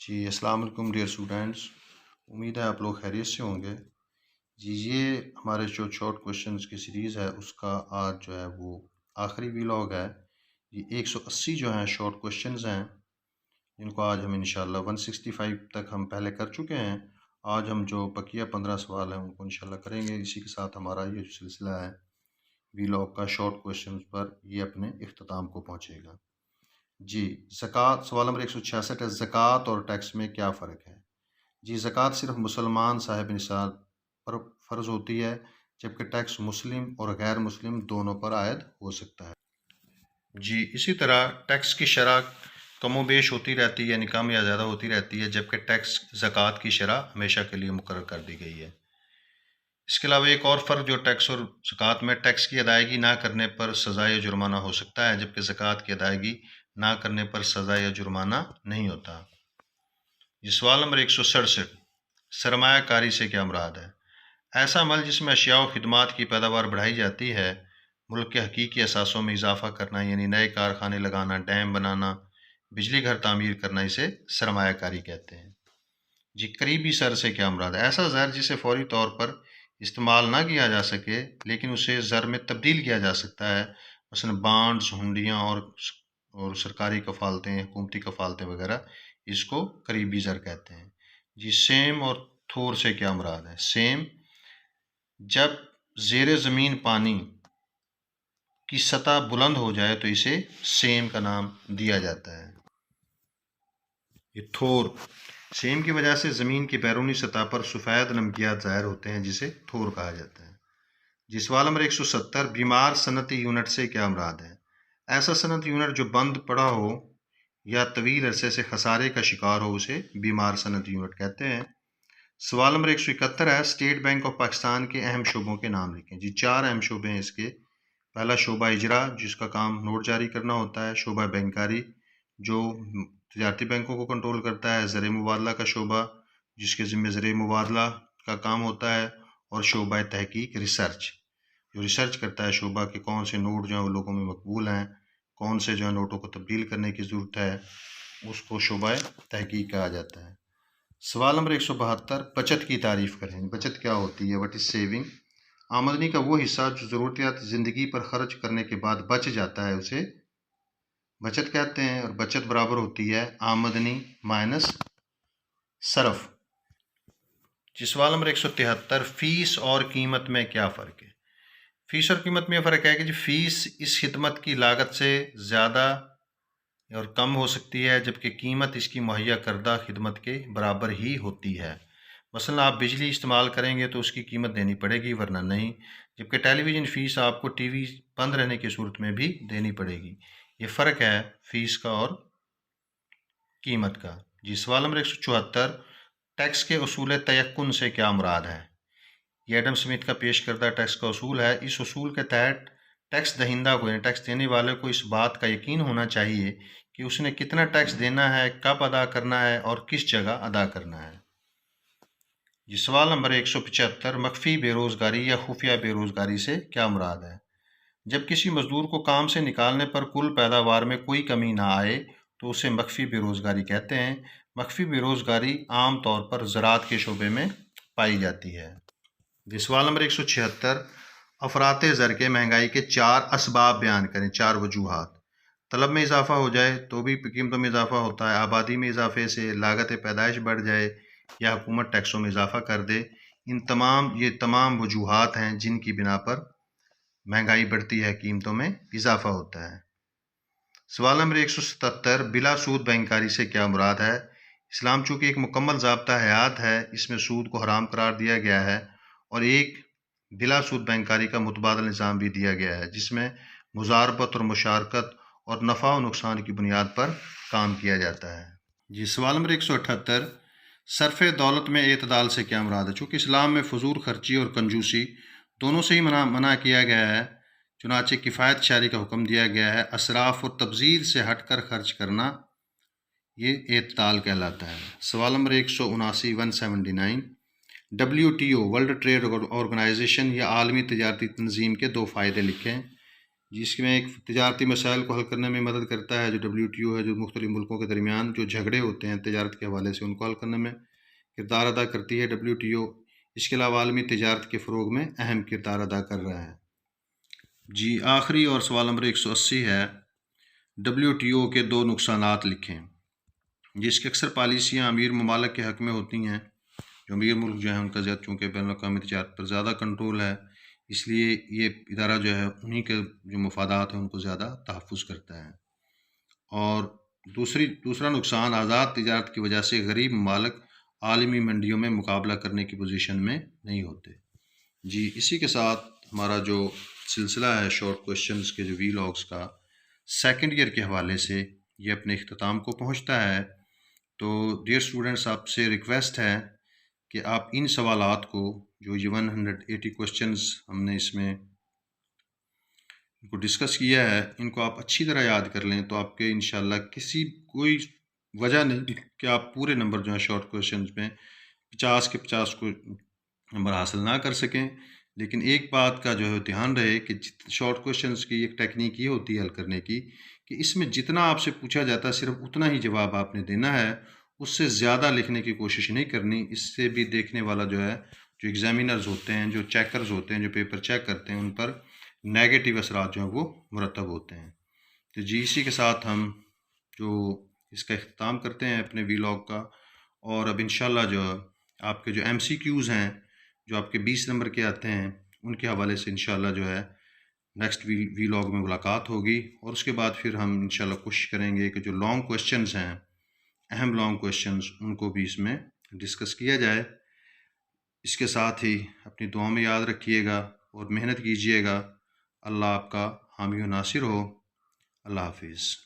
जी, अस्सलाम वालेकुम dear students. उम्मीद है आप लोग खैरियत से होंगे। जी, ये हमारे जो शॉर्ट क्वेश्चंस की सीरीज़ है उसका आज जो है वो आखिरी व्लॉग है। ये 180 जो हैं शॉर्ट क्वेश्चंस हैं, जिनको आज हम इंशाल्लाह 165 तक हम पहले कर चुके हैं। आज हम जो बकिया 15 सवाल हैं उनको इंशाल्लाह करेंगे। इसी के साथ हमारा ये जो सिलसिला है व्लॉग का शॉर्ट क्वेश्चंस पर, ये अपने इख्तिताम को पहुँचेगा। जी, ज़कात सवाल नंबर 166 है, ज़कात और टैक्स में क्या फ़र्क है? जी, ज़कात सिर्फ मुसलमान साहिब निसाब पर फ़र्ज़ होती है, जबकि टैक्स मुस्लिम और गैर मुस्लिम दोनों पर आयद हो सकता है। जी, इसी तरह टैक्स की शरह कमोबेश होती रहती है, यानी कम या ज़्यादा होती रहती है, जबकि टैक्स ज़कात की शरह हमेशा के लिए मुकर्रर कर दी गई है। इसके अलावा एक और फ़र्क जो टैक्स और ज़कात में, टैक्स की अदायगी ना करने पर सज़ा या जुर्माना हो सकता है, जबकि ज़कात की अदायगी ना करने पर सज़ा या जुर्माना नहीं होता। ये सवाल नंबर 167, सरमायाकारी से क्या मुराद है? ऐसा अमल जिसमें अशिया व खिदमात की पैदावार बढ़ाई जाती है, मुल्क के हकीकी असासों में इजाफा करना, यानी नए कारखाने लगाना, डैम बनाना, बिजली घर तामीर करना, इसे सरमायाकारी कहते हैं। जी, करीबी सर से क्या मुराद है? ऐसा ज़र जिसे फौरी तौर पर इस्तेमाल ना किया जा सके, लेकिन उसे ज़र में तब्दील किया जा सकता है, मसलन बांड्स, हुंडियाँ और सरकारी कफ़ालतें, हुकूमती कफ़ालतें वगैरह, इसको करीबी ज़र कहते हैं। जी, सेम और थोर से क्या मुराद है? सेम जब ज़ेरे ज़मीन पानी की सतह बुलंद हो जाए तो इसे सेम का नाम दिया जाता है। ये थोर, सेम की वजह से ज़मीन की बैरूनी सतह पर सफ़ेद नमकियात ज़ाहिर होते हैं, जिसे थोर कहा जाता है। जी, सवाल नंबर 170, बीमार सनती यूनिट से क्या मुराद है? ऐसा सनती यूनिट जो बंद पड़ा हो या तवील अरसे से खसारे का शिकार हो, उसे बीमार सनती यूनिट कहते हैं। सवाल नंबर 171 है, स्टेट बैंक ऑफ पाकिस्तान के अहम शोबों के नाम लिखें। जी, 4 अहम शोबे हैं इसके। पहला शोबा इजरा, जिसका काम नोट जारी करना होता है। शोबा बैंकारी, जो तजारती बैंकों को कंट्रोल करता है। ज़र मुबादला का शोबा, जिसके ज़िम्मे ज़र मुबादला का काम होता है। और शोबा तहकीक, रिसर्च, जो रिसर्च करता है शोबा के कौन से नोट जो हैं वो लोगों में मकबूल हैं, कौन से जो है नोटों को तब्दील करने की ज़रूरत है, उसको शोबा तहकीक कहा जाता है। सवाल नंबर 172, बचत की तारीफ़ करें। बचत क्या होती है? What is saving? आमदनी का वो हिस्सा जो ज़रूरियात ज़िंदगी पर खर्च करने के बाद बच जाता है, उसे बचत कहते हैं। और बचत बराबर होती है आमदनी माइनस सरफ। जी, सवाल नंबर 173, फ़ीस और कीमत में क्या फ़र्क है? फ़ीस और कीमत में फ़र्क है कि जो फ़ीस इस खिदमत की लागत से ज़्यादा और कम हो सकती है, जबकि कीमत इसकी मुहैया करदा खिदमत के बराबर ही होती है। मसलन आप बिजली इस्तेमाल करेंगे तो उसकी कीमत देनी पड़ेगी, वरना नहीं। जबकि टेलीविज़न फ़ीस आपको टीवी बंद रहने की सूरत में भी देनी पड़ेगी। ये फ़र्क है फ़ीस का और कीमत का। जी, सवाल नंबर 174, टैक्स के उसूल तयक्कुन से क्या मुराद है? ये एडम स्मिथ का पेश करदा टैक्स का उसूल है। इस उसूल के तहत टैक्स दहिंदा को, यानी टैक्स देने वाले को, इस बात का यकीन होना चाहिए कि उसने कितना टैक्स देना है, कब अदा करना है और किस जगह अदा करना है। ये सवाल नंबर 175, मख्फी बेरोज़गारी या खुफिया बेरोज़गारी से क्या मुराद है? जब किसी मजदूर को काम से निकालने पर कुल पैदावार में कोई कमी ना आए तो उसे मख्फी बेरोज़गारी कहते हैं। मख्फी बेरोज़गारी आम तौर पर ज़राअत के शोबे में पाई जाती है। सवाल नंबर 176, अफराते ज़र के महंगाई के 4 असबाब बयान करें, 4 वजूहात। तलब में इजाफा हो जाए तो भी कीमतों में इजाफा होता है, आबादी में इजाफे से, लागत पैदाइश बढ़ जाए या हुकूमत टैक्सों में इजाफा कर दे। ये तमाम वजूहात हैं जिनकी बिना पर महंगाई बढ़ती है, कीमतों में इजाफा होता है। सवाल नंबर 177, बिला सूद बैंकारी से क्या मुराद है? इस्लाम चूँकि एक मुकम्मल ज़ाब्ता हयात है, इसमें सूद को हराम करार दिया गया है और एक बिला सूद बैंकारी का मुतबादल निज़ाम भी दिया गया है, जिसमें मुजारबत और मुशारकत और नफ़ा और नुकसान की बुनियाद पर काम किया जाता है। जी, सवाल नंबर 178, सरफ़ दौलत में एतदाल से क्या मुराद है? चूँकि इस्लाम में फजूल खर्ची और कंजूसी दोनों से ही मना किया गया है, चुनाचे किफ़ायत शारी का हुक्म दिया गया है। असराफ और तब्ज़ीर से हट कर खर्च करना, ये एतदाल कहलाता है। सवाल number 179, WTO world trade organization या आलमी तजारती तंजीम के 2 फ़ायदे लिखें। जिसमें एक तजारती मसाइल को हल करने में मदद करता है। जो WTO है, जो मुख्तलिफ मुल्कों के दरमियान जो झगड़े होते हैं तजारत के हवाले से, उनको हल करने में किरदार अदा करती है WTO। इसके अलावा आलमी तजारत के फ़रोग में अहम किरदार अदा कर रहा है। जी, आखिरी और सवाल नंबर 180 है, WTO के 2 नुकसानात लिखें। जिसकी अक्सर पॉलिसियाँ अमीर ममालिक के हक़ में होती हैं। जो अमीर मुल्क जो हैं उनका ज़्यादा, चूँकि बैनुल-अक़वामी तिजारत पर ज़्यादा कंट्रोल है, इसलिए ये इदारा जो है उन्हीं के जो मफादात हैं उनको ज़्यादा तहफ़्फ़ुज़ करता है। और दूसरा नुकसान, आज़ाद तिजारत की वजह से गरीब ममालिक आलमी मंडियों में मुकाबला करने की पोजीशन में नहीं होते। जी, इसी के साथ हमारा जो सिलसिला है शॉर्ट क्वेश्चंस के, जो वीलॉग्स का सेकंड ईयर के हवाले से, ये अपने इख्तिताम को पहुंचता है। तो डियर स्टूडेंट्स, आपसे रिक्वेस्ट है कि आप इन सवालात को, जो ये 180 क्वेश्चंस हमने इसमें इनको डिस्कस किया है, इनको आप अच्छी तरह याद कर लें, तो आपके इंशाल्लाह कोई वजह नहीं कि आप पूरे नंबर जो है शॉर्ट क्वेश्चंस में 50 के 50 को नंबर हासिल ना कर सकें। लेकिन एक बात का जो है ध्यान रहे कि शॉर्ट क्वेश्चंस की एक टेक्निक ये होती है हल करने की, कि इसमें जितना आपसे पूछा जाता है सिर्फ उतना ही जवाब आपने देना है, उससे ज़्यादा लिखने की कोशिश नहीं करनी। इससे भी देखने वाला जो है, जो एग्जामिनर्स होते हैं, जो चेकर्स होते हैं, जो पेपर चेक करते हैं, उन पर नेगेटिव असरात जो हैं वो मुरतब होते हैं। तो जी, इसी के साथ हम जो इसका इख्तिताम करते हैं अपने वीलॉग का। और अब इंशाल्लाह जो आपके जो MCQs हैं, जो आपके 20 नंबर के आते हैं, उनके हवाले से इंशाल्लाह जो है नेक्स्ट वीलॉग में मुलाकात होगी। और उसके बाद फिर हम इंशाल्लाह कोशिश करेंगे कि जो लॉन्ग क्वेश्चंस हैं, अहम लॉन्ग क्वेश्चंस, उनको भी इसमें डिस्कस किया जाए। इसके साथ ही अपनी दुआ में याद रखिएगा और मेहनत कीजिएगा। अल्लाह आपका हामी व नासिर हो। अल्लाह हाफिज़।